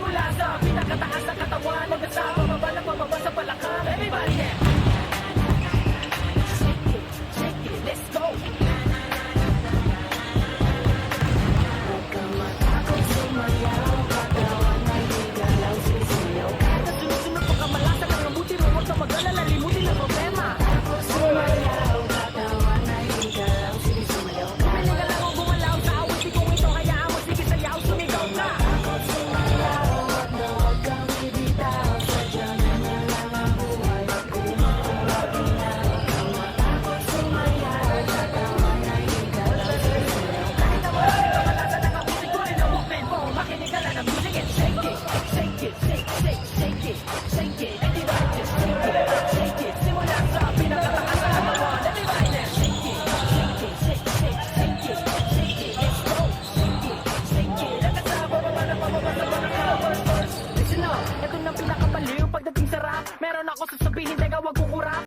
Simula sa pinakataas ng katawan, hanggang sa pababa na pababa sa balakang. Everybody there. Shake it, let's go. Huwag kang matakot sumayaw, katawan ay higalaw, sisiyaw. Kahit na sunod-sunod pa kamalasan ang mabuti mo, huwag kang mag-alala, limutin ang problema. Sumayaw, katawan ay higalaw, sisiyaw. Kumiling ka lang o gumalaw sa awit, di kung ito hayaan mo, sige sayaw, sumigaw na. Takot sumayaw, huwag kang bibitaw, sadya na lang ang buhay. Takot sumayaw, katawan ay higalaw, sisiyaw. Kahit na wala rin kamalasan ang mabuti ko rin ang movement mo, makinig ka lang ng music and shake it, shake it, shake, shake, shake it, shake it, everybody just shake it, shake it. Simula sa pinakataas ng katawan, everybody now shake it, shake it, shake, shake, shake it, shake it, let's go, shake it, shake it. Hanggang sa bababa na pababa sa balakang. First verse, listen up, ito na pinakabaliw pagdating sa rap. Meron ako sasabihin, teka wag kukurap.